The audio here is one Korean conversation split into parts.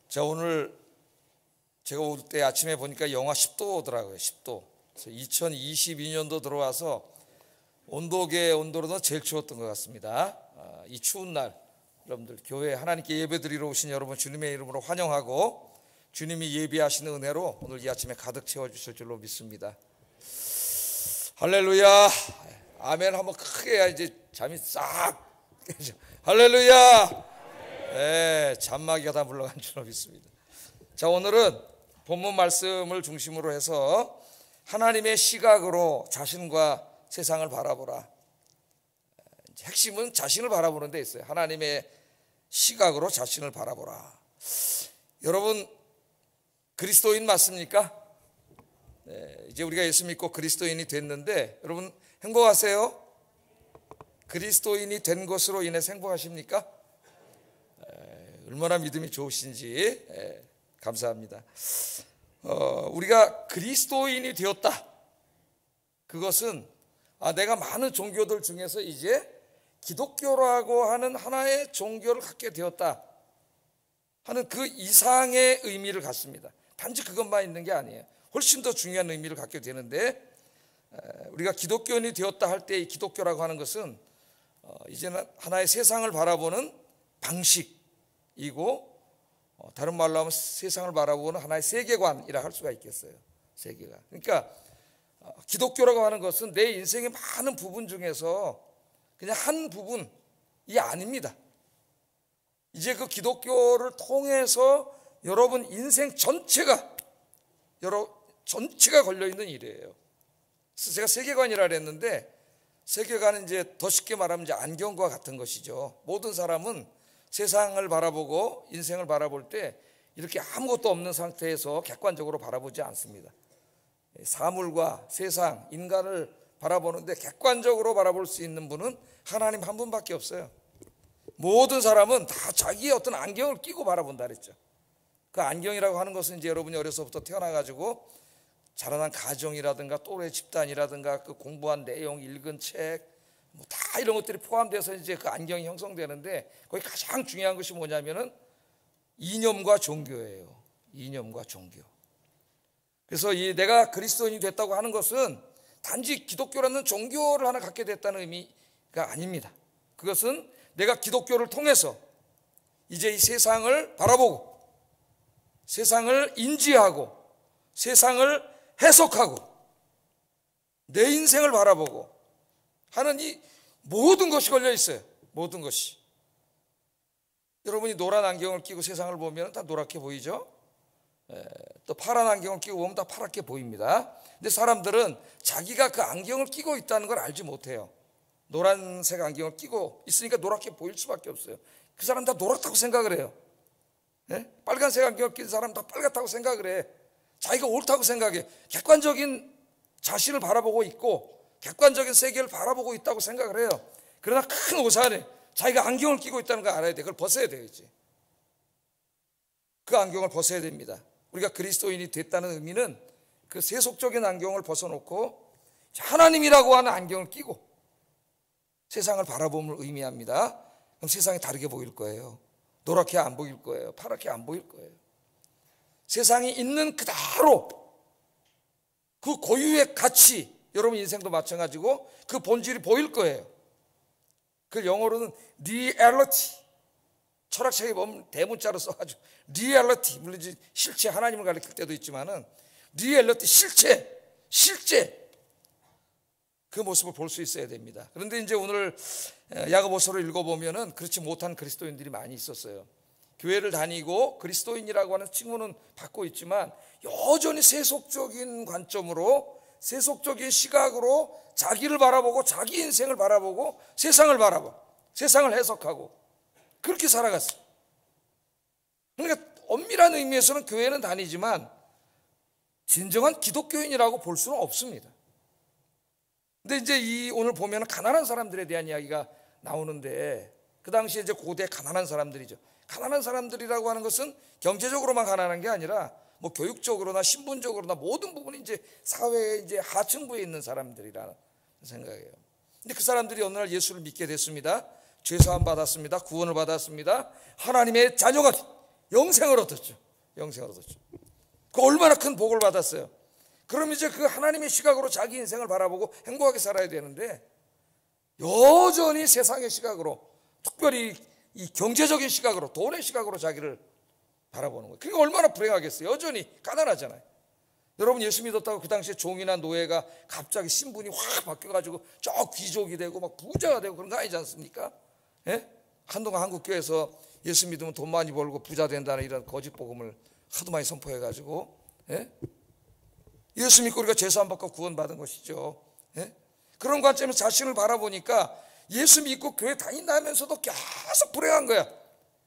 자, 오늘 제가 올 때 아침에 보니까 영하 10도 오더라고요. 10도. 그래서 2022년도 들어와서 온도계 온도로는 제일 추웠던 것 같습니다. 이 추운 날 여러분들 교회 하나님께 예배드리러 오신 여러분 주님의 이름으로 환영하고, 주님이 예비하시는 은혜로 오늘 이 아침에 가득 채워주실 줄로 믿습니다. 할렐루야. 아멘 한번 크게 해야 이제 잠이 싹 깨죠. 할렐루야. 네, 잠마귀가 다 물러간 줄로 믿습니다. 자, 오늘은 본문 말씀을 중심으로 해서 하나님의 시각으로 자신과 세상을 바라보라. 핵심은 자신을 바라보는 데 있어요. 하나님의 시각으로 자신을 바라보라. 여러분 그리스도인 맞습니까? 네, 이제 우리가 예수 믿고 그리스도인이 됐는데 여러분 행복하세요? 그리스도인이 된 것으로 인해 행복하십니까? 얼마나 믿음이 좋으신지 감사합니다. 우리가 그리스도인이 되었다. 그것은 내가 많은 종교들 중에서 이제 기독교라고 하는 하나의 종교를 갖게 되었다 하는 그 이상의 의미를 갖습니다. 단지 그것만 있는 게 아니에요. 훨씬 더 중요한 의미를 갖게 되는데, 우리가 기독교인이 되었다 할 때 이 기독교라고 하는 것은 이제는 하나의 세상을 바라보는 방식이고, 다른 말로 하면 세상을 바라보는 하나의 세계관이라 할 수가 있겠어요. 세계관. 그러니까 기독교라고 하는 것은 내 인생의 많은 부분 중에서 그냥 한 부분이 아닙니다. 이제 그 기독교를 통해서 여러분 인생 전체가 걸려있는 일이에요. 그래서 제가 세계관이라 그랬는데, 세계관은 이제 더 쉽게 말하면 이제 안경과 같은 것이죠. 모든 사람은 세상을 바라보고 인생을 바라볼 때 이렇게 아무것도 없는 상태에서 객관적으로 바라보지 않습니다. 사물과 세상, 인간을 바라보는데 객관적으로 바라볼 수 있는 분은 하나님 한 분밖에 없어요. 모든 사람은 다 자기의 어떤 안경을 끼고 바라본다 그랬죠. 그 안경이라고 하는 것은 이제 여러분이 어려서부터 태어나가지고 자라난 가정이라든가 또래 집단이라든가 그 공부한 내용, 읽은 책, 다 이런 것들이 포함돼서 이제 그 안경이 형성되는데, 거기 가장 중요한 것이 뭐냐면은 이념과 종교예요. 이념과 종교. 그래서 내가 그리스도인이 됐다고 하는 것은 단지 기독교라는 종교를 하나 갖게 됐다는 의미가 아닙니다. 그것은 내가 기독교를 통해서 이제 이 세상을 바라보고, 세상을 인지하고, 세상을 해석하고, 내 인생을 바라보고 하는 이 모든 것이 걸려 있어요. 모든 것이. 여러분이 노란 안경을 끼고 세상을 보면 다 노랗게 보이죠? 또 파란 안경을 끼고 보면 다 파랗게 보입니다. 근데 사람들은 자기가 그 안경을 끼고 있다는 걸 알지 못해요. 노란색 안경을 끼고 있으니까 노랗게 보일 수밖에 없어요. 그 사람 다 노랗다고 생각을 해요. 빨간색 안경을 낀 사람 다 빨갛다고 생각을 해. 자기가 옳다고 생각해. 객관적인 자신을 바라보고 있고 객관적인 세계를 바라보고 있다고 생각을 해요. 그러나 큰 오산에 자기가 안경을 끼고 있다는 걸 알아야 돼. 그걸 벗어야 되겠지. 그 안경을 벗어야 됩니다. 우리가 그리스도인이 됐다는 의미는 그 세속적인 안경을 벗어놓고 하나님이라고 하는 안경을 끼고 세상을 바라봄을 의미합니다. 그럼 세상이 다르게 보일 거예요. 노랗게 안 보일 거예요. 파랗게 안 보일 거예요. 세상이 있는 그대로 그 고유의 가치, 여러분 인생도 마찬가지고 그 본질이 보일 거예요. 그걸 영어로는 reality, 철학책에 보면 대문자로 써가지고 reality, 물론 실체, 하나님을 가리킬 때도 있지만은 reality, 실제 그 모습을 볼 수 있어야 됩니다. 그런데 이제 오늘 야고보서를 읽어보면은 그렇지 못한 그리스도인들이 많이 있었어요. 교회를 다니고 그리스도인이라고 하는 칭호는 받고 있지만 여전히 세속적인 관점으로, 세속적인 시각으로 자기를 바라보고 자기 인생을 바라보고 세상을 바라보, 세상을 해석하고 그렇게 살아갔어요. 그러니까 엄밀한 의미에서는 교회는 다니지만 진정한 기독교인이라고 볼 수는 없습니다. 근데 이제 오늘 보면 가난한 사람들에 대한 이야기가 나오는데, 그 당시에 이제 고대 가난한 사람들이죠. 가난한 사람들이라고 하는 것은 경제적으로만 가난한 게 아니라 뭐 교육적으로나 신분적으로나 모든 부분이 이제 사회의 이제 하층부에 있는 사람들이라는 생각이에요. 근데 그 사람들이 어느 날 예수를 믿게 됐습니다. 죄사함 받았습니다. 구원을 받았습니다. 하나님의 자녀가 영생을 얻었죠. 영생을 얻었죠. 그 얼마나 큰 복을 받았어요. 그럼 이제 그 하나님의 시각으로 자기 인생을 바라보고 행복하게 살아야 되는데 여전히 세상의 시각으로, 특별히 이 경제적인 시각으로, 돈의 시각으로 자기를 바라보는 거예요. 그러니까 얼마나 불행하겠어요. 여전히 가난하잖아요. 여러분 예수 믿었다고 그 당시에 종이나 노예가 갑자기 신분이 확 바뀌어가지고 저 귀족이 되고 막 부자가 되고 그런 거 아니지 않습니까? 예? 한동안 한국 교회에서 예수 믿으면 돈 많이 벌고 부자 된다는 이런 거짓 복음을 하도 많이 선포해가지고, 예? 예수 믿고 우리가 죄사함 받고 구원받은 것이죠. 예? 그런 관점에서 자신을 바라보니까 예수 믿고 교회 다닌다면서도 계속 불행한 거야.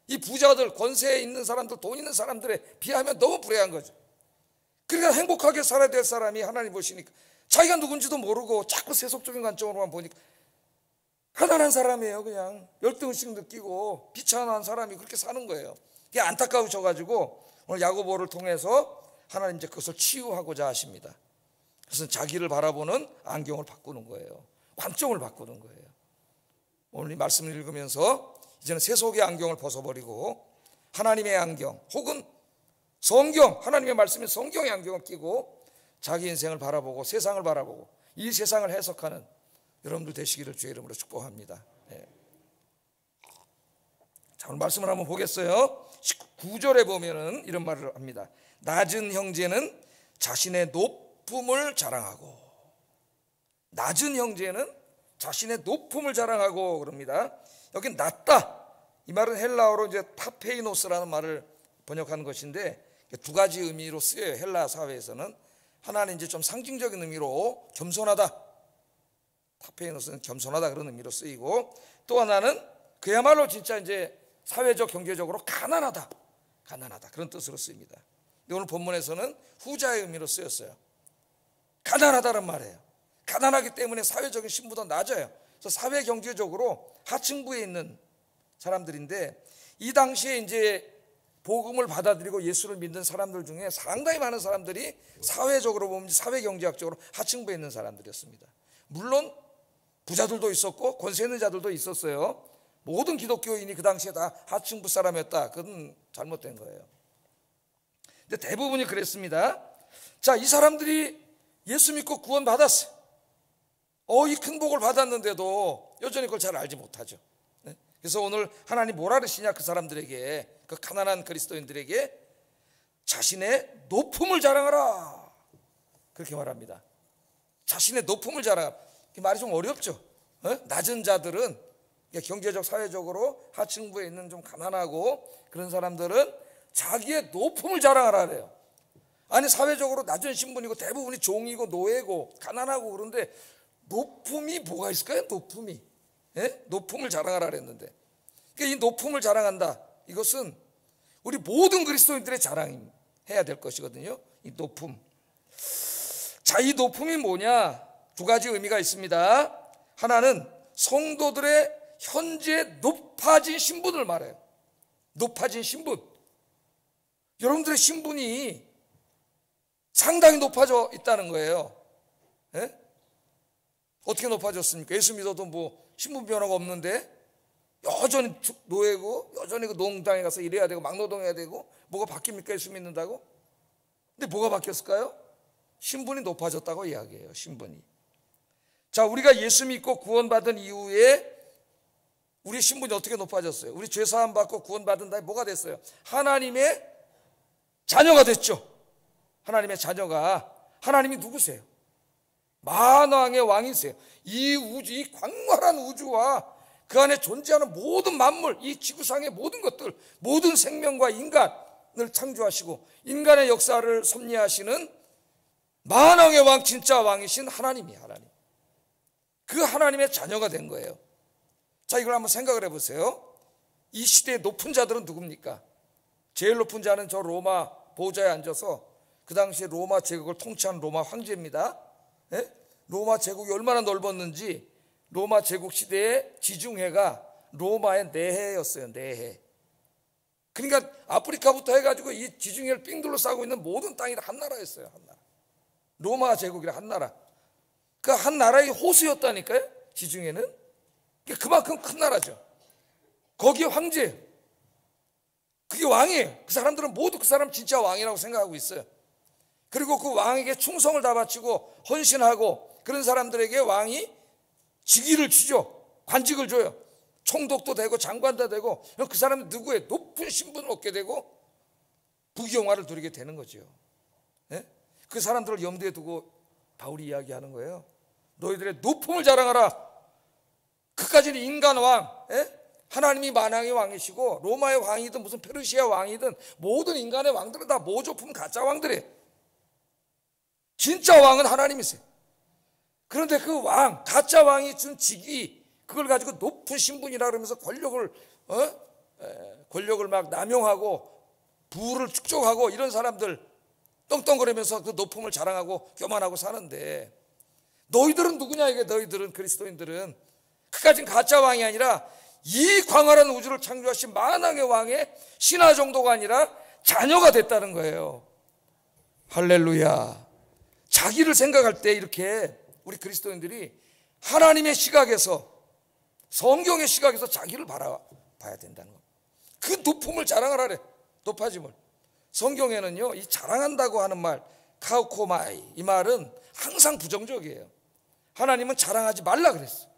이 부자들, 권세에 있는 사람들, 돈 있는 사람들에 비하면 너무 불행한 거죠. 그러니까 행복하게 살아야 될 사람이 하나님 보시니까 자기가 누군지도 모르고 자꾸 세속적인 관점으로만 보니까 가난한 사람이에요. 그냥 열등의식 느끼고 비천한 사람이 그렇게 사는 거예요. 그게 안타까우셔가지고 오늘 야고보를 통해서 하나님 이제 그것을 치유하고자 하십니다. 그래서 자기를 바라보는 안경을 바꾸는 거예요. 관점을 바꾸는 거예요. 오늘 이 말씀을 읽으면서 이제는 세속의 안경을 벗어버리고 하나님의 안경, 혹은 성경, 하나님의 말씀인 성경의 안경을 끼고 자기 인생을 바라보고 세상을 바라보고 이 세상을 해석하는 여러분들 되시기를 주의 이름으로 축복합니다. 네. 자, 오늘 말씀을 한번 보겠어요. 19절에 보면은 이런 말을 합니다. 낮은 형제는 자신의 높음을 자랑하고, 낮은 형제는 자신의 높음을 자랑하고 그럽니다. 여기 낮다, 이 말은 헬라어로 이제 타페이노스라는 말을 번역하는 것인데 두 가지 의미로 쓰여요. 헬라 사회에서는 하나는 이제 좀 상징적인 의미로 겸손하다, 타페이노스는 겸손하다 그런 의미로 쓰이고, 또 하나는 그야말로 진짜 이제 사회적 경제적으로 가난하다, 가난하다 그런 뜻으로 쓰입니다. 근데 오늘 본문에서는 후자의 의미로 쓰였어요. 가난하다는 말이에요. 가난하기 때문에 사회적인 신분도 낮아요. 그래서 사회 경제적으로 하층부에 있는 사람들인데, 이 당시에 이제 복음을 받아들이고 예수를 믿는 사람들 중에 상당히 많은 사람들이 사회적으로 보면 사회 경제학적으로 하층부에 있는 사람들이었습니다. 물론 부자들도 있었고 권세 있는 자들도 있었어요. 모든 기독교인이 그 당시에 다 하층부 사람이었다, 그건 잘못된 거예요. 근데 대부분이 그랬습니다. 자, 이 사람들이 예수 믿고 구원 받았어요. 이 큰 복을 받았는데도 여전히 그걸 잘 알지 못하죠. 그래서 오늘 하나님 뭐라 그러시냐, 그 사람들에게, 그 가난한 그리스도인들에게 자신의 높음을 자랑하라, 그렇게 말합니다. 자신의 높음을 자랑하라. 말이 좀 어렵죠. 낮은 자들은, 경제적 사회적으로 하층부에 있는 좀 가난하고 그런 사람들은 자기의 높음을 자랑하라 그래요. 아니 사회적으로 낮은 신분이고 대부분이 종이고 노예고 가난하고 그런데 높음이 뭐가 있을까요? 높음이, 높음을 자랑하라 그랬는데, 그러니까 이 높음을 자랑한다, 이것은 우리 모든 그리스도인들의 자랑해야 될 것이거든요. 이 높음. 자, 이 높음이 뭐냐? 두 가지 의미가 있습니다. 하나는 성도들의 현재 높아진 신분을 말해요. 높아진 신분. 여러분들의 신분이 상당히 높아져 있다는 거예요. 어떻게 높아졌습니까? 예수 믿어도 뭐 신분 변화가 없는데 여전히 노예고 여전히 그 농장에 가서 일해야 되고 막노동해야 되고 뭐가 바뀝니까? 예수 믿는다고? 근데 뭐가 바뀌었을까요? 신분이 높아졌다고 이야기해요. 신분이. 자, 우리가 예수 믿고 구원받은 이후에 우리 신분이 어떻게 높아졌어요? 우리 죄사함 받고 구원받은 다음에 뭐가 됐어요? 하나님의 자녀가 됐죠. 하나님의 자녀가, 하나님이 누구세요? 만왕의 왕이세요. 이 우주, 이 광활한 우주와 그 안에 존재하는 모든 만물, 이 지구상의 모든 것들, 모든 생명과 인간을 창조하시고 인간의 역사를 섭리하시는 만왕의 왕, 진짜 왕이신 하나님이에요. 하나님. 그 하나님의 자녀가 된 거예요. 자, 이걸 한번 생각을 해보세요. 이 시대의 높은 자들은 누굽니까? 제일 높은 자는 저 로마 보좌에 앉아서 그 당시에 로마 제국을 통치한 로마 황제입니다. 로마 제국이 얼마나 넓었는지, 로마 제국 시대의 지중해가 로마의 내해였어요. 내해. 그러니까 아프리카부터 해가지고 이 지중해를 삥 둘러싸고 있는 모든 땅이 한 나라였어요. 한 나라. 로마 제국이라 한 나라. 그 한 나라의 호수였다니까요. 지중해는. 그만큼 큰 나라죠. 거기에 황제. 그게 왕이에요. 그 사람들은 모두 그 사람 진짜 왕이라고 생각하고 있어요. 그리고 그 왕에게 충성을 다 바치고 헌신하고, 그런 사람들에게 왕이 직위를 주죠. 관직을 줘요. 총독도 되고 장관도 되고. 그 사람은 누구의 높은 신분을 얻게 되고 부귀영화를 누리게 되는 거죠. 예? 그 사람들을 염두에 두고 바울이 이야기하는 거예요. 너희들의 높음을 자랑하라. 그까지는 인간 왕, 예? 하나님이 만왕의 왕이시고 로마의 왕이든 무슨 페르시아 왕이든 모든 인간의 왕들은 다 모조품 가짜 왕들이에요. 진짜 왕은 하나님이세요. 그런데 그 왕, 가짜 왕이 준 직위, 그걸 가지고 높은 신분이라 그러면서 권력을 막 남용하고 부를 축적하고, 이런 사람들 떵떵거리면서 그 높음을 자랑하고 교만하고 사는데, 너희들은 누구냐 이게. 너희들은, 그리스도인들은 그까진 가짜 왕이 아니라 이 광활한 우주를 창조하신 만왕의 왕의 신하 정도가 아니라 자녀가 됐다는 거예요. 할렐루야. 자기를 생각할 때 이렇게 우리 그리스도인들이 하나님의 시각에서, 성경의 시각에서 자기를 바라봐야 된다는 거. 그 높음을 자랑하라래. 높아짐을. 성경에는요, 이 자랑한다고 하는 말, 카우코마이, 이 말은 항상 부정적이에요. 하나님은 자랑하지 말라 그랬어.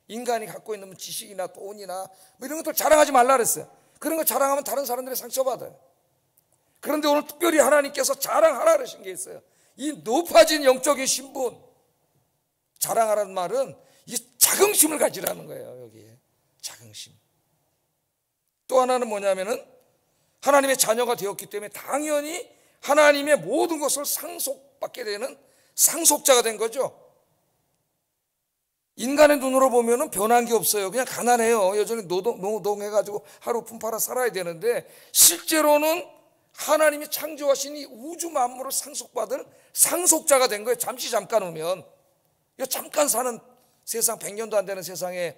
인간이 갖고 있는 지식이나 돈이나 뭐 이런 것들 자랑하지 말라 그랬어요. 그런 거 자랑하면 다른 사람들이 상처받아요. 그런데 오늘 특별히 하나님께서 자랑하라 그러신 게 있어요. 이 높아진 영적인 신분, 자랑하라는 말은 이 자긍심을 가지라는 거예요. 여기에 자긍심. 또 하나는 뭐냐면은 하나님의 자녀가 되었기 때문에 당연히 하나님의 모든 것을 상속받게 되는 상속자가 된 거죠. 인간의 눈으로 보면은 변한 게 없어요. 그냥 가난해요. 여전히 노동해가지고 하루 품팔아 살아야 되는데, 실제로는 하나님이 창조하신 이 우주 만물을 상속받을 상속자가 된 거예요. 잠깐 오면. 잠깐 사는 세상, 100년도 안 되는 세상에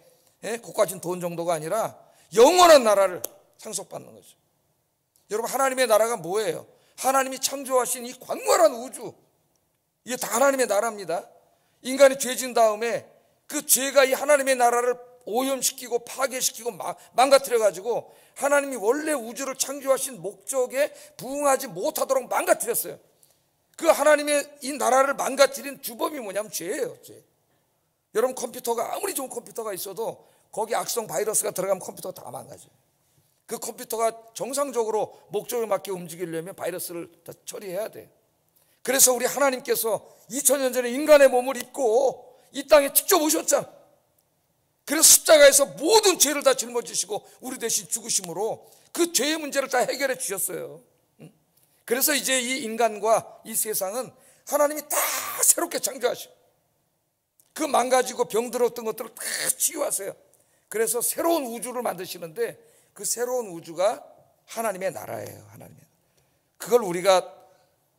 고가진 돈 정도가 아니라 영원한 나라를 상속받는 거죠. 여러분, 하나님의 나라가 뭐예요? 하나님이 창조하신 이 광활한 우주, 이게 다 하나님의 나라입니다. 인간이 죄진 다음에 그 죄가 이 하나님의 나라를 오염시키고 파괴시키고 망가뜨려가지고 하나님이 원래 우주를 창조하신 목적에 부응하지 못하도록 망가뜨렸어요. 그 하나님의 이 나라를 망가뜨린 주범이 뭐냐면 죄예요. 죄. 여러분, 컴퓨터가 아무리 좋은 컴퓨터가 있어도 거기 악성 바이러스가 들어가면 컴퓨터가 다 망가져요. 그 컴퓨터가 정상적으로 목적에 맞게 움직이려면 바이러스를 다 처리해야 돼요. 그래서 우리 하나님께서 2000년 전에 인간의 몸을 입고 이 땅에 직접 오셨잖아. 그래서 십자가에서 모든 죄를 다 짊어지시고 우리 대신 죽으심으로 그 죄의 문제를 다 해결해 주셨어요. 그래서 이제 이 인간과 이 세상은 하나님이 다 새롭게 창조하시고 그 망가지고 병들었던 것들을 다 치유하세요. 그래서 새로운 우주를 만드시는데, 그 새로운 우주가 하나님의 나라예요. 하나님의. 그걸 우리가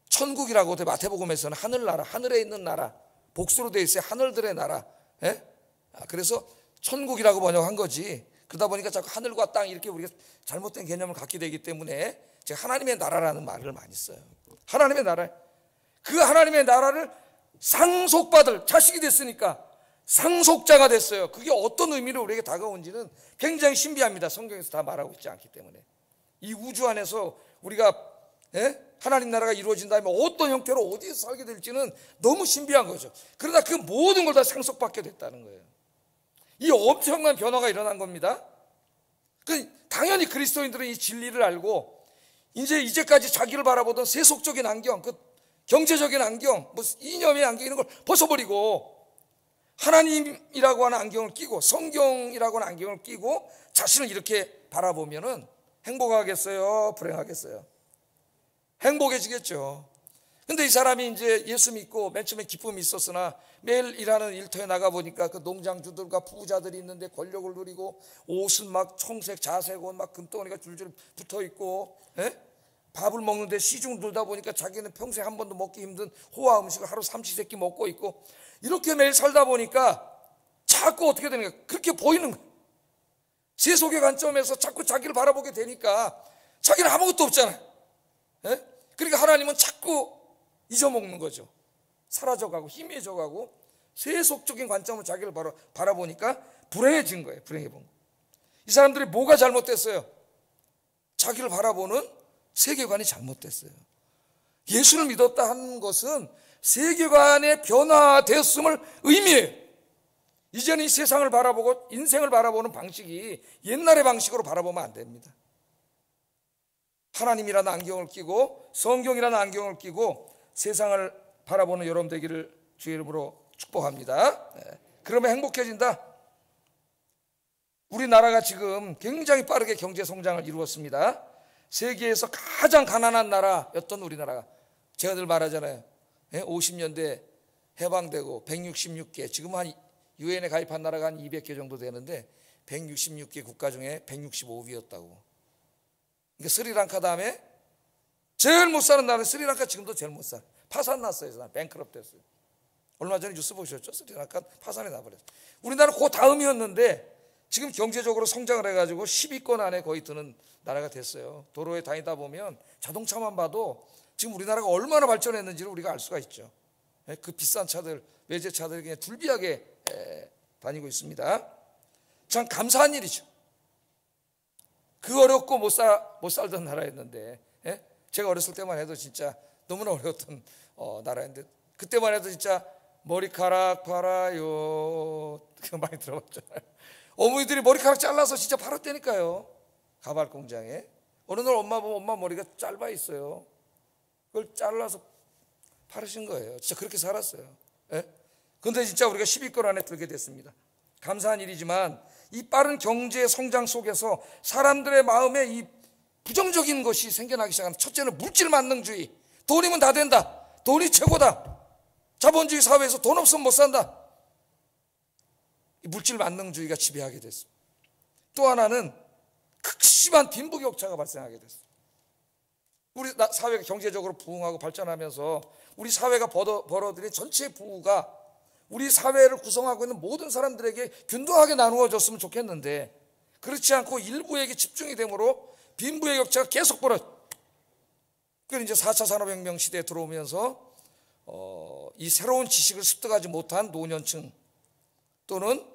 천국이라고 돼. 마태복음에서는 하늘나라, 하늘에 있는 나라, 복수로 되어 있어요. 하늘들의 나라. 예? 그래서 천국이라고 번역한 거지. 그러다 보니까 자꾸 하늘과 땅 이렇게 우리가 잘못된 개념을 갖게 되기 때문에 제가 하나님의 나라라는 말을 많이 써요. 하나님의 나라. 그 하나님의 나라를 상속받을 자식이 됐으니까 상속자가 됐어요. 그게 어떤 의미로 우리에게 다가온지는 굉장히 신비합니다. 성경에서 다 말하고 있지 않기 때문에. 이 우주 안에서 우리가 하나님 나라가 이루어진 다음에 어떤 형태로 어디서 살게 될지는 너무 신비한 거죠. 그러나 그 모든 걸 다 상속받게 됐다는 거예요. 이 엄청난 변화가 일어난 겁니다. 당연히 그리스도인들은 이 진리를 알고 이제까지 자기를 바라보던 세속적인 안경, 그 경제적인 안경, 뭐 이념의 안경, 이런 걸 벗어버리고 하나님이라고 하는 안경을 끼고 성경이라고 하는 안경을 끼고 자신을 이렇게 바라보면은 행복하겠어요? 불행하겠어요? 행복해지겠죠. 근데 이 사람이 이제 예수 믿고 맨 처음에 기쁨이 있었으나 매일 일하는 일터에 나가보니까 그 농장주들과 부자들이 있는데 권력을 누리고 옷은 막 청색 자색 옷 막 금덩어리가 줄줄 붙어있고 밥을 먹는데 시중 들다 보니까 자기는 평생 한 번도 먹기 힘든 호화 음식을 하루 삼시세끼 먹고 있고, 이렇게 매일 살다 보니까 자꾸 어떻게 되는가, 그렇게 보이는 거예요. 세속의 관점에서 자꾸 자기를 바라보게 되니까 자기는 아무것도 없잖아요. 그러니까 하나님은 자꾸 잊어먹는 거죠. 사라져가고 희미해져가고 세속적인 관점으로 자기를 바라보니까 불행해진 거예요. 불행해본 거예요. 이 사람들이 뭐가 잘못됐어요? 자기를 바라보는 세계관이 잘못됐어요. 예수를 믿었다 하는 것은 세계관의 변화되었음을 의미해요. 이제는 이 세상을 바라보고 인생을 바라보는 방식이 옛날의 방식으로 바라보면 안 됩니다. 하나님이라는 안경을 끼고 성경이라는 안경을 끼고 세상을 바라보는 여러분 되기를 주의 이름으로 축복합니다. 그러면 행복해진다. 우리나라가 지금 굉장히 빠르게 경제 성장을 이루었습니다. 세계에서 가장 가난한 나라였던 우리나라가, 제가 늘 말하잖아요. 50년대 해방되고 166개, 지금 한 유엔에 가입한 나라가 한 200개 정도 되는데 166개 국가 중에 165위였다고. 그러니까 스리랑카 다음에 제일 못 사는 나라는 스리랑카. 지금도 제일 못 살. 파산 났어요. 뱅크럽트 됐어요. 얼마 전에 뉴스 보셨죠? 스리랑카 파산이 나버렸어요. 우리나라 그 다음이었는데 지금 경제적으로 성장을 해가지고 10위권 안에 거의 드는 나라가 됐어요. 도로에 다니다 보면 자동차만 봐도 지금 우리나라가 얼마나 발전했는지를 우리가 알 수가 있죠. 그 비싼 차들, 외제차들이 그냥 둘비하게 다니고 있습니다. 참 감사한 일이죠. 그 어렵고 못 살던 나라였는데, 제가 어렸을 때만 해도 진짜 너무나 어려웠던 나라인데, 그때만 해도 진짜 머리카락 팔아요 그거 많이 들어봤잖아요. 어머니들이 머리카락 잘라서 진짜 팔았다니까요. 가발 공장에. 어느 날 엄마 보면 엄마 머리가 짧아 있어요. 그걸 잘라서 팔으신 거예요. 진짜 그렇게 살았어요. 그런데 진짜 우리가 10위권 안에 들게 됐습니다. 감사한 일이지만 이 빠른 경제 성장 속에서 사람들의 마음에 이 부정적인 것이 생겨나기 시작합니다. 첫째는 물질 만능주의. 돈이면 다 된다. 돈이 최고다. 자본주의 사회에서 돈 없으면 못 산다. 이 물질 만능주의가 지배하게 됐습니다. 또 하나는 극심한 빈부격차가 발생하게 됐어요. 우리 사회가 경제적으로 부흥하고 발전하면서 우리 사회가 벌어들인 전체 부가 우리 사회를 구성하고 있는 모든 사람들에게 균등하게 나누어졌으면 좋겠는데, 그렇지 않고 일부에게 집중이 되므로 빈부의 격차가 계속 벌어져요. 그래서 이제 4차 산업혁명 시대에 들어오면서 이 새로운 지식을 습득하지 못한 노년층 또는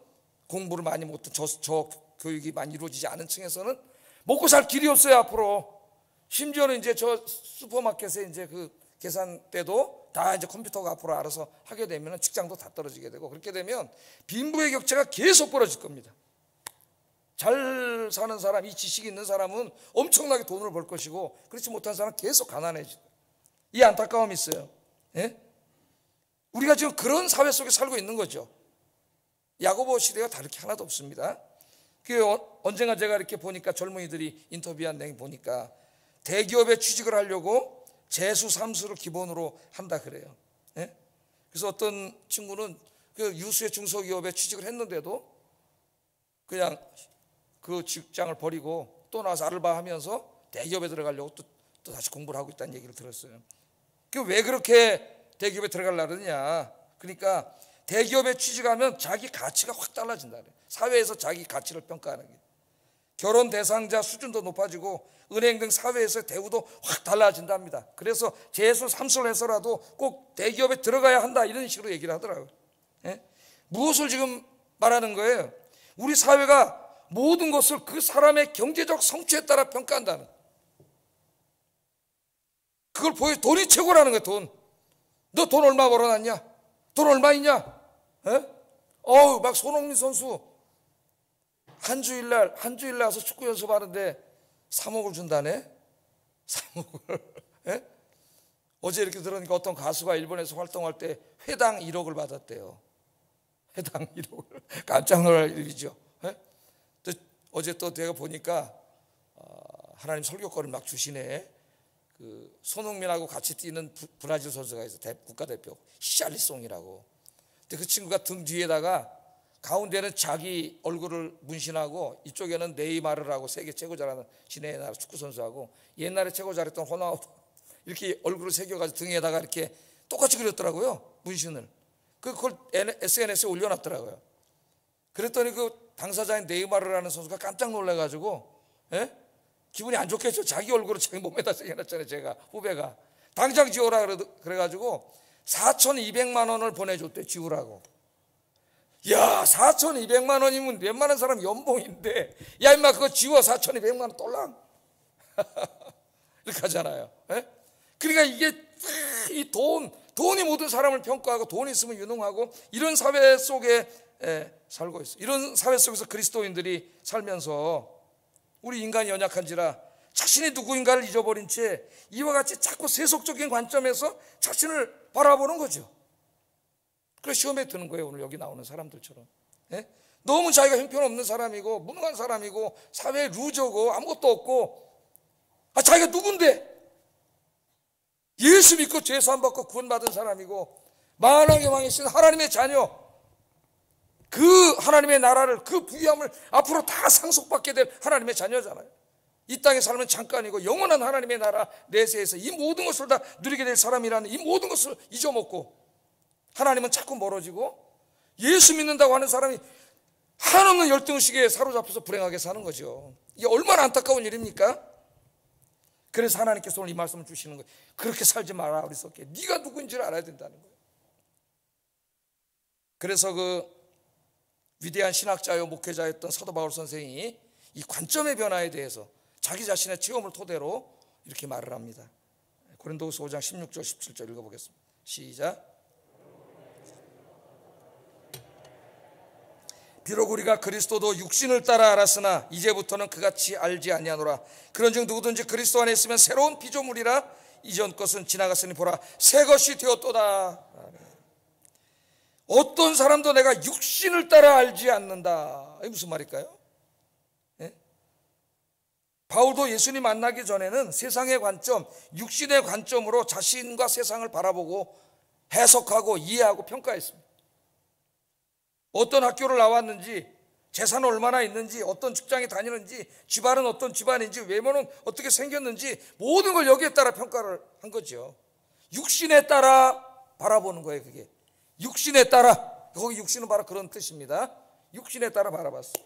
공부를 많이 못한 저교육이 많이 이루어지지 않은 층에서는 먹고 살 길이 없어요. 앞으로 심지어는 이제 저 슈퍼마켓에 이제 그 계산대도 다 이제 컴퓨터가 앞으로 알아서 하게 되면 직장도 다 떨어지게 되고, 그렇게 되면 빈부의 격차가 계속 벌어질 겁니다. 잘 사는 사람, 이 지식이 있는 사람은 엄청나게 돈을 벌 것이고, 그렇지 못한 사람은 계속 가난해지고, 이 안타까움이 있어요. 우리가 지금 그런 사회 속에 살고 있는 거죠. 야고보 시대가 다를 게 하나도 없습니다. 언젠가 제가 이렇게 보니까 젊은이들이 인터뷰한 내용 보니까 대기업에 취직을 하려고 재수, 삼수를 기본으로 한다 그래요. 그래서 어떤 친구는 그 유수의 중소기업에 취직을 했는데도 그냥 그 직장을 버리고 또 나와서 알바하면서 대기업에 들어가려고 또 다시 공부를 하고 있다는 얘기를 들었어요. 왜 그렇게 대기업에 들어가려고 그러냐. 그러니까 대기업에 취직하면 자기 가치가 확 달라진다 그래요. 사회에서 자기 가치를 평가하는 게. 결혼 대상자 수준도 높아지고 은행 등 사회에서의 대우도 확 달라진답니다. 그래서 재수, 삼수를 해서라도 꼭 대기업에 들어가야 한다, 이런 식으로 얘기를 하더라고요. 무엇을 지금 말하는 거예요? 우리 사회가 모든 것을 그 사람의 경제적 성취에 따라 평가한다는, 그걸 보여. 돈이 최고라는 거예요. 돈. 너 돈 얼마 벌어놨냐? 돈 얼마 있냐? 막 손흥민 선수 한 주일날 와서 축구 연습하는데 3억을 준다네. 3억을. 어제 이렇게 들으니까 어떤 가수가 일본에서 활동할 때 회당 1억을 받았대요. 회당 1억을. 깜짝 놀랄 일이죠. 어제 또 내가 보니까 하나님 설교권을 막 주시네. 그 손흥민하고 같이 뛰는 브라질 선수가 있어. 국가대표 히샬리송이라고. 근데 그 친구가 등 뒤에다가 가운데는 자기 얼굴을 문신하고 이쪽에는 네이마르라고 세계 최고 잘하는 시내의 나라 축구 선수하고 옛날에 최고 잘했던 호나우두 이렇게 얼굴을 새겨가지고 등에다가 이렇게 똑같이 그렸더라고요. 문신을. 그걸 SNS에 올려놨더라고요. 그랬더니 그 당사자인 네이마르라는 선수가 깜짝 놀라가지고 기분이 안 좋겠죠. 자기 얼굴을 자기 몸에다 새겨놨잖아요. 제가 후배가 당장 지우라 그래가지고 4,200만 원을 보내줬대. 지우라고. 야, 4,200만 원이면 웬만한 사람 연봉인데, 야 임마 그거 지워. 4,200만 원 똘랑. 이렇게 하잖아요. 예? 그러니까 이게 이 돈이 모든 사람을 평가하고 돈이 있으면 유능하고 이런 사회 속에 살고 있어요. 이런 사회 속에서 그리스도인들이 살면서 우리 인간이 연약한지라 자신이 누구인가를 잊어버린 채 이와 같이 자꾸 세속적인 관점에서 자신을 바라보는 거죠. 그래서 시험에 드는 거예요. 오늘 여기 나오는 사람들처럼. 예? 너무 자기가 형편없는 사람이고 무능한 사람이고 사회에 루저고 아무것도 없고 자기가 누군데 예수 믿고 죄 사함 받고 구원받은 사람이고 만왕의 왕이신 하나님의 자녀, 그 하나님의 나라를, 그 부유함을 앞으로 다 상속받게 될 하나님의 자녀잖아요. 이 땅에 살면 잠깐이고 영원한 하나님의 나라 내세에서 이 모든 것을 다 누리게 될 사람이라는 이 모든 것을 잊어먹고 하나님은 자꾸 멀어지고 예수 믿는다고 하는 사람이 한없는 열등의식에 사로잡혀서 불행하게 사는 거죠. 이게 얼마나 안타까운 일입니까? 그래서 하나님께서 오늘 이 말씀을 주시는 거예요. 그렇게 살지 마라 어리석게. 네가 누구인지를 알아야 된다는 거예요. 그래서 그 위대한 신학자요 목회자였던 사도 바울 선생이 이 관점의 변화에 대해서 자기 자신의 체험을 토대로 이렇게 말을 합니다. 고린도후서 5장 16절 17절 읽어보겠습니다. 시작. 비록 우리가 그리스도도 육신을 따라 알았으나 이제부터는 그같이 알지 아니하노라. 그런즉 누구든지 그리스도 안에 있으면 새로운 피조물이라. 이전 것은 지나갔으니 보라 새 것이 되었도다. 어떤 사람도 내가 육신을 따라 알지 않는다. 이게 무슨 말일까요? 예? 바울도 예수님 만나기 전에는 세상의 관점, 육신의 관점으로 자신과 세상을 바라보고 해석하고 이해하고 평가했습니다. 어떤 학교를 나왔는지, 재산은 얼마나 있는지, 어떤 직장에 다니는지, 집안은 어떤 집안인지, 외모는 어떻게 생겼는지 모든 걸 여기에 따라 평가를 한 거죠. 육신에 따라 바라보는 거예요. 그게 육신에 따라, 거기 육신은 바로 그런 뜻입니다. 육신에 따라 바라봤어요.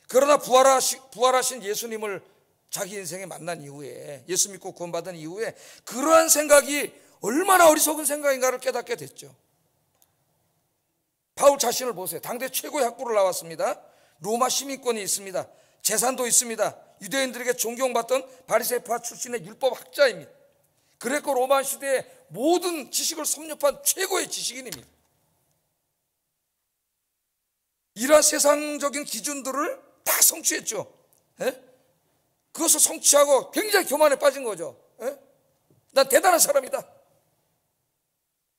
그러나 부활하신 예수님을 자기 인생에 만난 이후에, 예수 믿고 구원받은 이후에 그러한 생각이 얼마나 어리석은 생각인가를 깨닫게 됐죠. 바울 자신을 보세요. 당대 최고의 학부를 나왔습니다. 로마 시민권이 있습니다. 재산도 있습니다. 유대인들에게 존경받던 바리새파 출신의 율법학자입니다. 그레코 로마 시대의 모든 지식을 섭렵한 최고의 지식인입니다. 이러한 세상적인 기준들을 다 성취했죠. 예? 그것을 성취하고 굉장히 교만에 빠진 거죠. 예? 난 대단한 사람이다.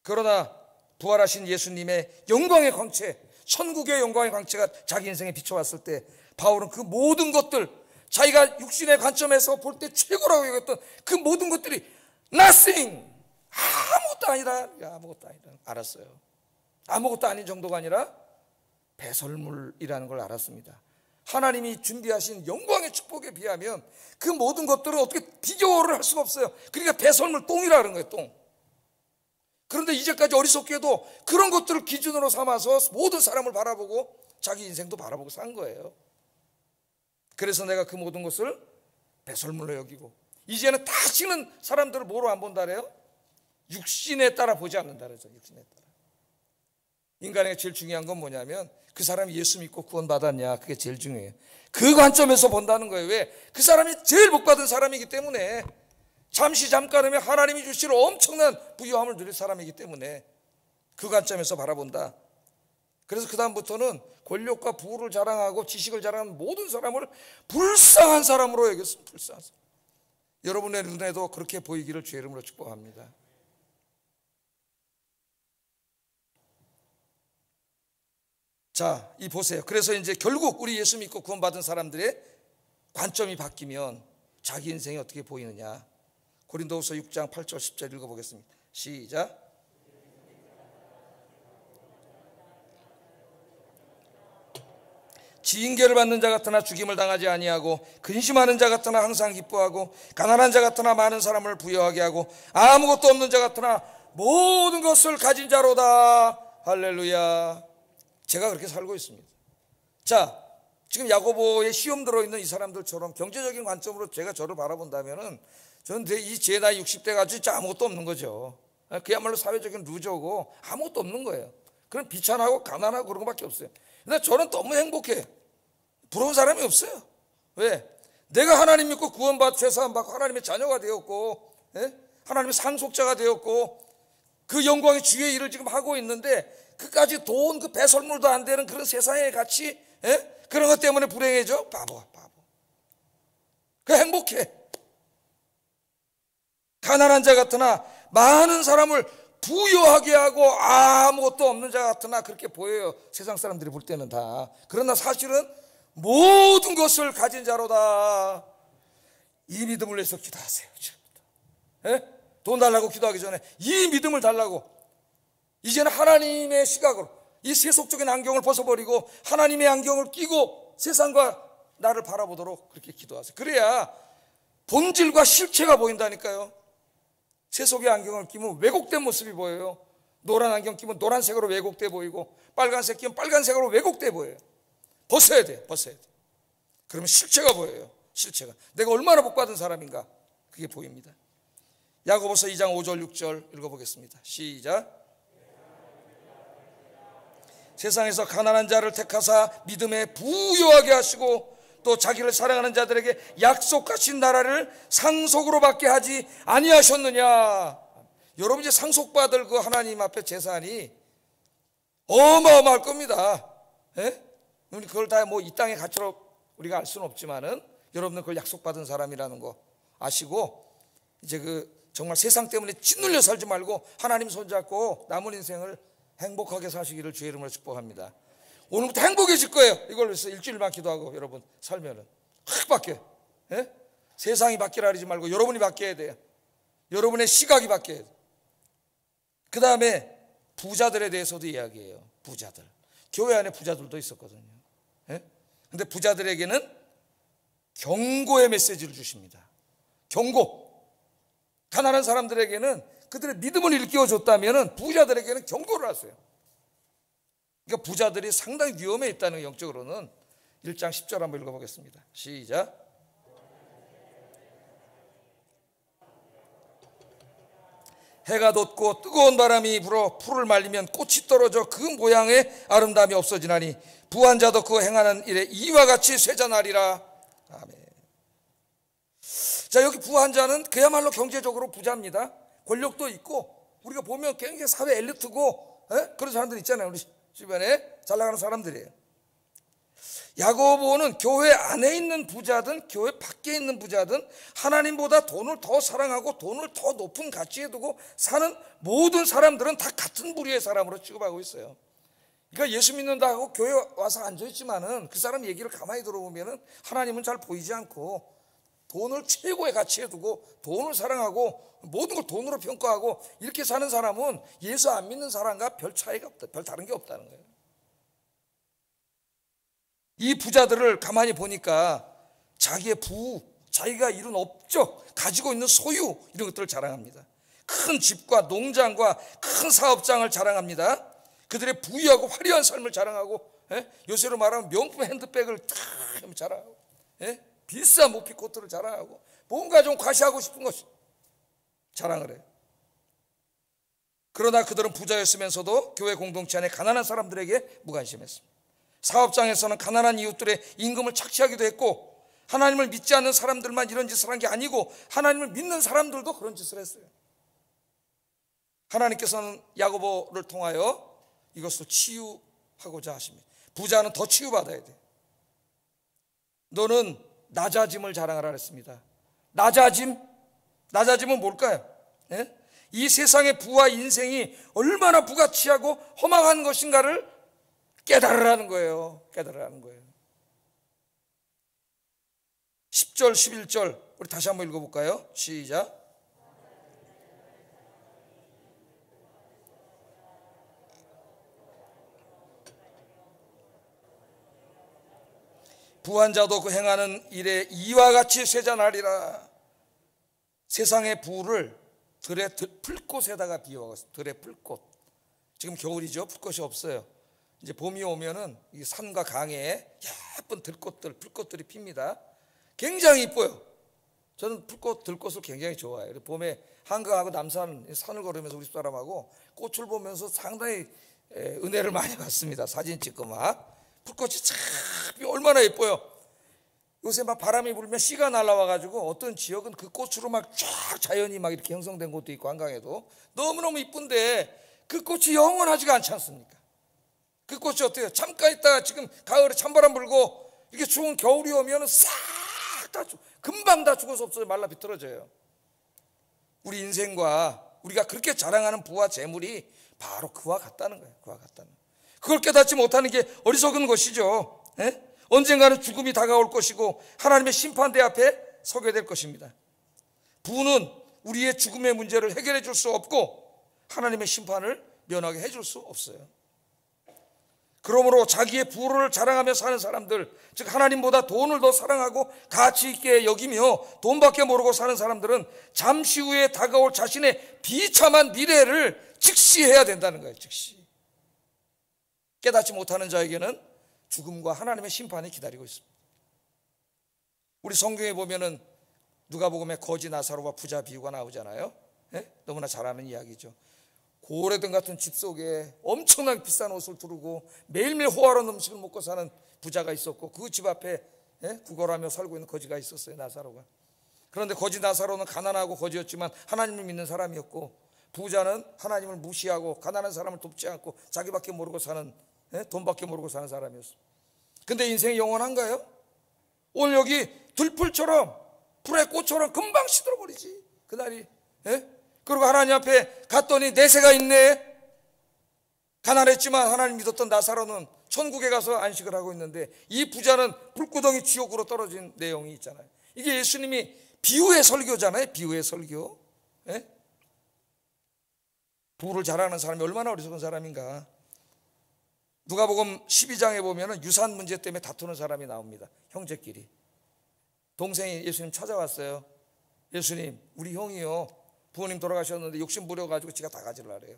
그러나 부활하신 예수님의 영광의 광채, 천국의 영광의 광채가 자기 인생에 비춰왔을 때 바울은 그 모든 것들, 자기가 육신의 관점에서 볼 때 최고라고 여겼던 그 모든 것들이 nothing, 아무것도 아니다. 아무것도 아니다. 알았어요. 아무것도 아닌 정도가 아니라 배설물이라는 걸 알았습니다. 하나님이 준비하신 영광의 축복에 비하면 그 모든 것들은 어떻게 비교를 할 수가 없어요. 그러니까 배설물, 똥이라는 거예요. 똥. 그런데 이제까지 어리석게도 그런 것들을 기준으로 삼아서 모든 사람을 바라보고 자기 인생도 바라보고 산 거예요. 그래서 내가 그 모든 것을 배설물로 여기고 이제는 다시는 사람들을 뭐로 안 본다 그래요? 육신에 따라 보지 않는다 그러죠. 육신에 따라. 인간에게 제일 중요한 건 뭐냐면 그 사람이 예수 믿고 구원받았냐, 그게 제일 중요해요. 그 관점에서 본다는 거예요. 왜? 그 사람이 제일 복받은 사람이기 때문에, 잠시 잠깐이면 하나님이 주실 엄청난 부유함을 누릴 사람이기 때문에 그 관점에서 바라본다. 그래서 그 다음부터는 권력과 부를 자랑하고 지식을 자랑하는 모든 사람을 불쌍한 사람으로 여겼습니다. 불쌍한 사람. 여러분의 눈에도 그렇게 보이기를 주의 이름으로 축복합니다. 자, 이 보세요. 그래서 이제 결국 우리 예수 믿고 구원받은 사람들의 관점이 바뀌면 자기 인생이 어떻게 보이느냐. 고린도후서 6장 8절 10절 읽어보겠습니다. 시작. 지인계를 받는 자 같으나 죽임을 당하지 아니하고, 근심하는 자 같으나 항상 기뻐하고, 가난한 자 같으나 많은 사람을 부유하게 하고, 아무것도 없는 자 같으나 모든 것을 가진 자로다. 할렐루야. 제가 그렇게 살고 있습니다. 자, 지금 야고보에 시험 들어있는 이 사람들처럼 경제적인 관점으로 제가 저를 바라본다면은 저는 제 나이 60대가 진짜 아무것도 없는 거죠. 그야말로 사회적인 루저고 아무것도 없는 거예요. 그럼 비천하고 가난하고 그런 것밖에 없어요. 근데 저는 너무 행복해. 부러운 사람이 없어요. 왜? 내가 하나님 믿고 구원받고 죄사함받고 하나님의 자녀가 되었고, 하나님의 상속자가 되었고, 그 영광의 주의 일을 지금 하고 있는데 그까지 돈 그 배설물도 안 되는 그런 세상에 같이 그런 것 때문에 불행해져? 바보. 그 행복해. 가난한 자 같으나 많은 사람을 부유하게 하고 아무것도 없는 자 같으나 그렇게 보여요. 세상 사람들이 볼 때는 다. 그러나 사실은 모든 것을 가진 자로다. 이 믿음을 위해서 기도하세요. 돈 달라고 기도하기 전에 이 믿음을 달라고. 이제는 하나님의 시각으로 이 세속적인 안경을 벗어버리고 하나님의 안경을 끼고 세상과 나를 바라보도록 그렇게 기도하세요. 그래야 본질과 실체가 보인다니까요. 세속의 안경을 끼면 왜곡된 모습이 보여요. 노란 안경 끼면 노란색으로 왜곡돼 보이고 빨간색 끼면 빨간색으로 왜곡돼 보여요. 벗어야 돼. 그러면 실체가 보여요. 실체가 내가 얼마나 복받은 사람인가 그게 보입니다. 야고보서 2장 5절 6절 읽어보겠습니다. 시작. 세상에서 가난한 자를 택하사 믿음에 부유하게 하시고 또 자기를 사랑하는 자들에게 약속하신 나라를 상속으로 받게 하지 아니하셨느냐. 여러분 이제 상속받을 그 하나님 앞에 재산이 어마어마할 겁니다. 우리 그걸 다 뭐 이 땅의 가치로 우리가 알 수는 없지만은 여러분은 그걸 약속받은 사람이라는 거 아시고 이제 그 정말 세상 때문에 짓눌려 살지 말고 하나님 손잡고 남은 인생을 행복하게 사시기를 주의 이름으로 축복합니다. 오늘부터 행복해질 거예요. 이걸 위해서 일주일만 기도하고 여러분 살면은 확 바뀌어요. 세상이 바뀌라 그러지 말고 여러분이 바뀌어야 돼요. 여러분의 시각이 바뀌어야 돼요. 그 다음에 부자들에 대해서도 이야기해요. 부자들. 교회 안에 부자들도 있었거든요. 근데 부자들에게는 경고의 메시지를 주십니다. 경고. 가난한 사람들에게는 그들의 믿음을 일깨워줬다면 부자들에게는 경고를 하세요. 그러니까 부자들이 상당히 위험에 있다는 영적으로는 1장 10절 한번 읽어보겠습니다. 시작. 해가 돋고 뜨거운 바람이 불어 풀을 말리면 꽃이 떨어져 그 모양의 아름다움이 없어지나니 부한 자도 그 행하는 일에 이와 같이 쇠잔하리라. 아멘. 자, 여기 부한 자는 그야말로 경제적으로 부자입니다. 권력도 있고 우리가 보면 굉장히 사회 엘리트고 그런 사람들 있잖아요. 우리 주변에 잘 나가는 사람들이에요. 야고보는 교회 안에 있는 부자든 교회 밖에 있는 부자든 하나님보다 돈을 더 사랑하고 돈을 더 높은 가치에 두고 사는 모든 사람들은 다 같은 부류의 사람으로 취급하고 있어요. 그러니까 예수 믿는다고 교회 와서 앉아있지만은 그 사람 얘기를 가만히 들어보면은 하나님은 잘 보이지 않고 돈을 최고의 가치에 두고 돈을 사랑하고 모든 걸 돈으로 평가하고 이렇게 사는 사람은 예수 안 믿는 사람과 별 차이가 없다. 별 다른 게 없다는 거예요. 이 부자들을 가만히 보니까 자기의 자기가 이룬 업적, 가지고 있는 소유 이런 것들을 자랑합니다. 큰 집과 농장과 큰 사업장을 자랑합니다. 그들의 부유하고 화려한 삶을 자랑하고 요새로 말하면 명품 핸드백을 다 자랑하고 비싼 모피코트를 자랑하고 뭔가 좀 과시하고 싶은 것이 자랑을 해요. 그러나 그들은 부자였으면서도 교회 공동체 안에 가난한 사람들에게 무관심했습니다. 사업장에서는 가난한 이웃들의 임금을 착취하기도 했고 하나님을 믿지 않는 사람들만 이런 짓을 한 게 아니고 하나님을 믿는 사람들도 그런 짓을 했어요. 하나님께서는 야고보를 통하여 이것을 치유하고자 하십니다. 부자는 더 치유받아야 돼. 너는 낮아짐을 자랑하라 했습니다. 낮아짐은 뭘까요? 이 세상의 부와 인생이 얼마나 부가치하고 허망한 것인가를 깨달으라는 거예요. 10절 11절 우리 다시 한번 읽어볼까요? 시작. 부한 자도 그 행하는 일에 이와 같이 쇠잔하리라. 세상의 부를 들의 풀꽃에다가 비유하고 있어요. 들의 풀꽃. 지금 겨울이죠. 풀꽃이 없어요. 이제 봄이 오면은 이 산과 강에 예쁜 풀꽃들이 핍니다. 굉장히 이뻐요. 저는 들꽃을 굉장히 좋아해요. 봄에 한강하고 남산 산을 걸으면서 우리 집사람하고 꽃을 보면서 상당히 은혜를 많이 받습니다. 사진 찍고 막 풀꽃이 참 얼마나 예뻐요. 요새 막 바람이 불면 씨가 날라와가지고 어떤 지역은 그 꽃으로 막 쫙 자연이 막 이렇게 형성된 곳도 있고, 한강에도 너무너무 이쁜데 그 꽃이 영원하지가 않지 않습니까? 그 꽃이 어때요? 잠깐 있다가 지금 가을에 찬바람 불고 이렇게 추운 겨울이 오면 싹 다 금방 다 죽어서 없어져, 말라 비틀어져요. 우리 인생과 우리가 그렇게 자랑하는 부와 재물이 바로 그와 같다는 거예요. 그와 같다는. 그걸 깨닫지 못하는 게 어리석은 것이죠. 예? 언젠가는 죽음이 다가올 것이고 하나님의 심판대 앞에 서게 될 것입니다. 부는 우리의 죽음의 문제를 해결해 줄 수 없고 하나님의 심판을 면하게 해줄 수 없어요. 그러므로 자기의 부를 자랑하며 사는 사람들, 즉 하나님보다 돈을 더 사랑하고 가치 있게 여기며 돈밖에 모르고 사는 사람들은 잠시 후에 다가올 자신의 비참한 미래를 직시해야 된다는 거예요. 즉시. 깨닫지 못하는 자에게는 죽음과 하나님의 심판이 기다리고 있습니다. 우리 성경에 보면은 누가복음에 거지 나사로와 부자 비유가 나오잖아요. 예? 너무나 잘 아는 이야기죠. 고래등 같은 집 속에 엄청나게 비싼 옷을 두르고 매일매일 호화로운 음식을 먹고 사는 부자가 있었고, 그 집 앞에 구걸하며 살고 있는 거지가 있었어요, 나사로가. 그런데 거지 나사로는 가난하고 거지였지만 하나님을 믿는 사람이었고, 부자는 하나님을 무시하고 가난한 사람을 돕지 않고 자기밖에 모르고 사는, 돈밖에 모르고 사는 사람이었어요. 근데 인생이 영원한가요? 오늘 여기 들풀처럼 불의 꽃처럼 금방 시들어버리지, 그날이. 그리고 하나님 앞에 갔더니 내세가 있네. 가난했지만 하나님 믿었던 나사로는 천국에 가서 안식을 하고 있는데, 이 부자는 불구덩이 지옥으로 떨어진 내용이 있잖아요. 이게 예수님이 비유의 설교잖아요. 비유의 설교. 부를 자랑하는 사람이 얼마나 어리석은 사람인가. 누가복음 12장에 보면 유산 문제 때문에 다투는 사람이 나옵니다. 형제끼리. 동생이 예수님 찾아왔어요. 예수님, 우리 형이요, 부모님 돌아가셨는데 욕심 부려가지고 지가 다 가지려고 해요.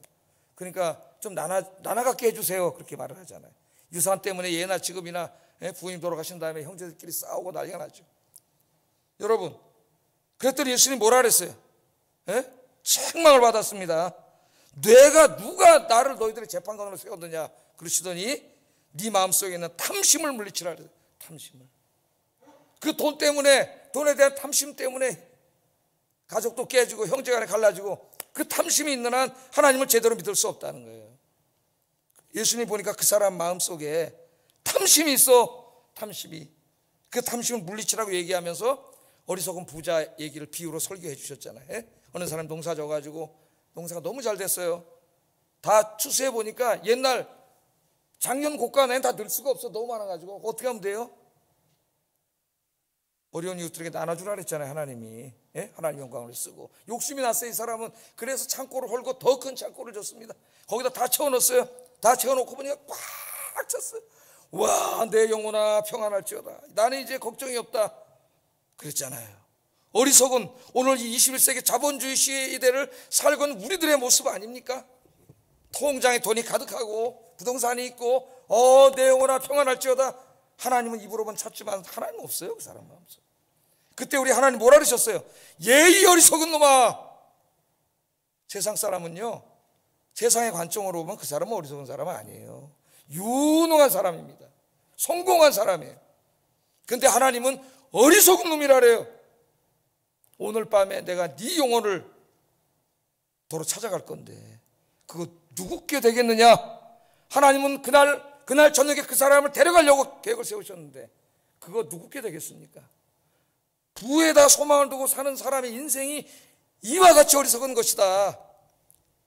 그러니까 좀 나눠 갖게 해주세요, 그렇게 말을 하잖아요. 유산 때문에 예나 지금이나 부모님 돌아가신 다음에 형제들끼리 싸우고 난리가 나죠. 여러분, 그랬더니 예수님 뭐라 그랬어요? 책망을 받았습니다. 누가 나를 너희들의 재판관으로 세웠느냐 그러시더니 네 마음속에 있는 탐심을 물리치라 그래요. 탐심을. 그 돈 때문에, 돈에 대한 탐심 때문에 가족도 깨지고 형제간에 갈라지고, 그 탐심이 있는 한 하나님을 제대로 믿을 수 없다는 거예요. 예수님 보니까 그 사람 마음속에 탐심이 있어. 탐심이. 그 탐심을 물리치라고 얘기하면서 어리석은 부자 얘기를 비유로 설교해 주셨잖아요. 어느 사람 농사 져가지고 농사가 너무 잘 됐어요. 다 추수해 보니까 옛날 작년 고가는 다 늘 수가 없어. 너무 많아가지고 어떻게 하면 돼요? 어려운 이웃들에게 나눠주라 그랬잖아요, 하나님이. 하나님 영광을 쓰고. 욕심이 났어요, 이 사람은. 그래서 창고를 헐고 더 큰 창고를 줬습니다. 거기다 다 채워넣었어요. 다 채워놓고 보니까 꽉 찼어요. 와, 내 영혼아 평안할지어다, 나는 이제 걱정이 없다 그랬잖아요. 어리석은 오늘 이 21세기 자본주의 시대를 살고 있는 우리들의 모습 아닙니까? 통장에 돈이 가득하고 부동산이 있고 내 영혼아 평안할지어다. 하나님은 입으로만 찾지만 하나님은 없어요, 그 사람 마음속. 그때 우리 하나님 뭐라 그러셨어요? 예이 어리석은 놈아. 세상 사람은요, 세상의 관점으로 보면 그 사람은 어리석은 사람은 아니에요. 유능한 사람입니다. 성공한 사람이에요. 근데 하나님은 어리석은 놈이라 그래요. 오늘 밤에 내가 네 영혼을 도로 찾아갈 건데 그거 누구께 되겠느냐? 하나님은 그날 저녁에 그 사람을 데려가려고 계획을 세우셨는데 그거 누구께 되겠습니까? 부에다 소망을 두고 사는 사람의 인생이 이와 같이 어리석은 것이다.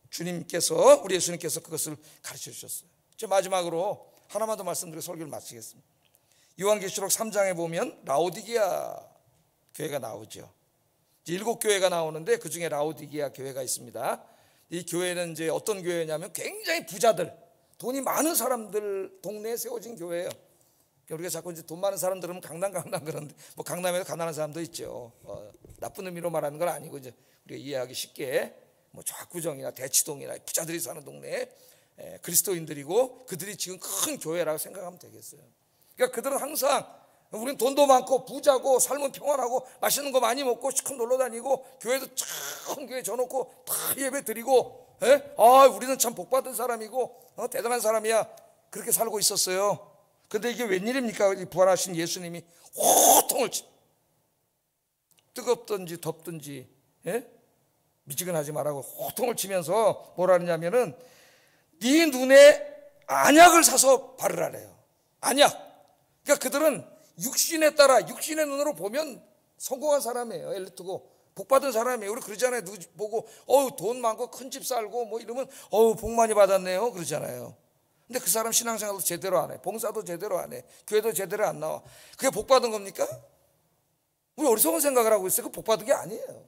주님께서, 우리 예수님께서 그것을 가르쳐 주셨어요. 이제 마지막으로 하나만 더 말씀드리고 설교를 마치겠습니다. 요한계시록 3장에 보면 라오디게아 교회가 나오죠. 7교회가 나오는데 그 중에 라오디게아 교회가 있습니다. 이 교회는 이제 어떤 교회냐면 굉장히 부자들, 돈이 많은 사람들 동네에 세워진 교회예요. 우리가 자꾸 이제 돈 많은 사람들 하면 강남 그러는데, 뭐 강남에도 가난한 사람도 있죠. 나쁜 의미로 말하는 건 아니고 이제 우리가 이해하기 쉽게 뭐 좌구정이나 대치동이나 부자들이 사는 동네에 그리스도인들이고 그들이 지금 큰 교회라고 생각하면 되겠어요. 그러니까 그들은 항상 우리는 돈도 많고 부자고 삶은 평안하고 맛있는 거 많이 먹고 시큼 놀러 다니고 교회도 큰 교회 져놓고 다 예배 드리고, 우리는 참 복받은 사람이고 대단한 사람이야, 그렇게 살고 있었어요. 근데 이게 웬일입니까? 부활하신 예수님이 호통 호통을 뜨겁든지 덥든지 미지근하지 말라고 호통을 치면서 뭐라 하냐면은 네 눈에 안약을 사서 바르라래요. 안약. 그러니까 그들은 육신에 따라 육신의 눈으로 보면 성공한 사람이에요. 엘리트고 복받은 사람이에요. 우리 그러잖아요. 누구 보고 돈 많고 큰 집 살고 뭐 이러면 복 많이 받았네요 그러잖아요. 근데 그 사람 신앙생활도 제대로 안 해. 봉사도 제대로 안 해. 교회도 제대로 안 나와. 그게 복받은 겁니까? 우리 어리석은 생각을 하고 있어요. 그 복받은 게 아니에요.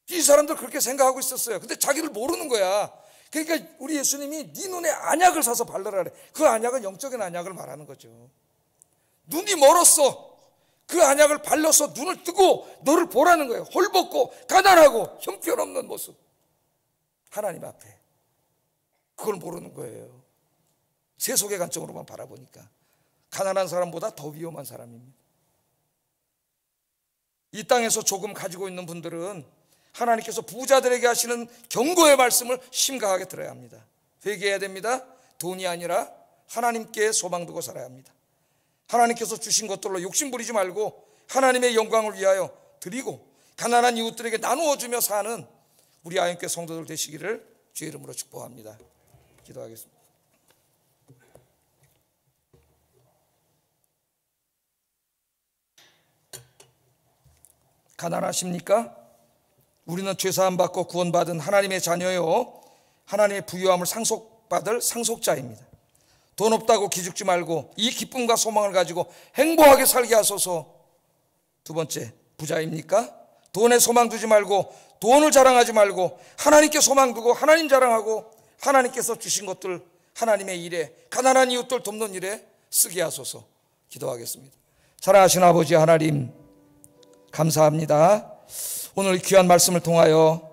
이 사람들 그렇게 생각하고 있었어요. 근데 자기를 모르는 거야. 그러니까 우리 예수님이 네 눈에 안약을 사서 바르라 그래. 그 안약은 영적인 안약을 말하는 거죠. 눈이 멀었어. 그 안약을 발라서 눈을 뜨고 너를 보라는 거예요. 헐벗고 가난하고 형편없는 모습. 하나님 앞에. 그걸 모르는 거예요. 세속의 관점으로만 바라보니까 가난한 사람보다 더 위험한 사람입니다. 이 땅에서 조금 가지고 있는 분들은 하나님께서 부자들에게 하시는 경고의 말씀을 심각하게 들어야 합니다. 회개해야 됩니다. 돈이 아니라 하나님께 소망 두고 살아야 합니다. 하나님께서 주신 것들로 욕심 부리지 말고 하나님의 영광을 위하여 드리고 가난한 이웃들에게 나누어 주며 사는 우리 아영교회 성도들 되시기를 주의 이름으로 축복합니다. 기도하겠습니다. 가난하십니까? 우리는 죄사함 받고 구원받은 하나님의 자녀요, 하나님의 부유함을 상속받을 상속자입니다. 돈 없다고 기죽지 말고 이 기쁨과 소망을 가지고 행복하게 살게 하소서. 두 번째, 부자입니까? 돈에 소망 두지 말고 돈을 자랑하지 말고 하나님께 소망 두고 하나님 자랑하고 하나님께서 주신 것들 하나님의 일에, 가난한 이웃들 돕는 일에 쓰게 하소서. 기도하겠습니다. 사랑하신 아버지 하나님, 감사합니다. 오늘 귀한 말씀을 통하여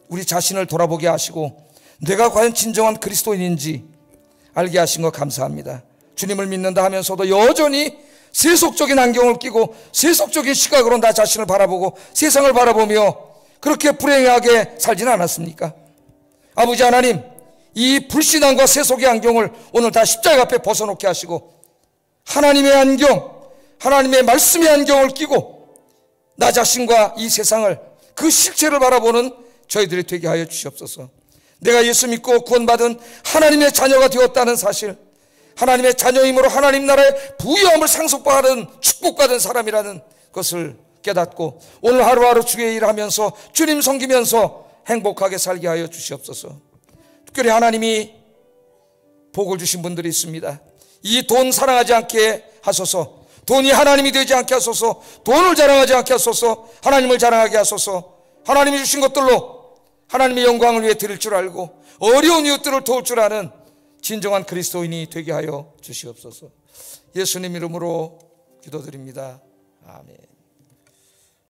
우리 자신을 돌아보게 하시고 내가 과연 진정한 그리스도인인지 알게 하신 것 감사합니다. 주님을 믿는다 하면서도 여전히 세속적인 안경을 끼고 세속적인 시각으로 나 자신을 바라보고 세상을 바라보며 그렇게 불행하게 살지는 않았습니까? 아버지 하나님, 이 불신앙과 세속의 안경을 오늘 다 십자가 앞에 벗어놓게 하시고 하나님의 안경, 하나님의 말씀의 안경을 끼고 나 자신과 이 세상을, 그 실체를 바라보는 저희들이 되게 하여 주시옵소서. 내가 예수 믿고 구원받은 하나님의 자녀가 되었다는 사실, 하나님의 자녀임으로 하나님 나라의 부유함을 상속받은 축복받은 사람이라는 것을 깨닫고 오늘 하루하루 주의 일을 하면서 주님 섬기면서 행복하게 살게 하여 주시옵소서. 특별히 하나님이 복을 주신 분들이 있습니다. 이 돈 사랑하지 않게 하소서. 돈이 하나님이 되지 않게 하소서. 돈을 자랑하지 않게 하소서. 하나님을 자랑하게 하소서. 하나님이 주신 것들로 하나님의 영광을 위해 드릴 줄 알고 어려운 이웃들을 도울 줄 아는 진정한 그리스도인이 되게 하여 주시옵소서. 예수님 이름으로 기도드립니다. 아멘.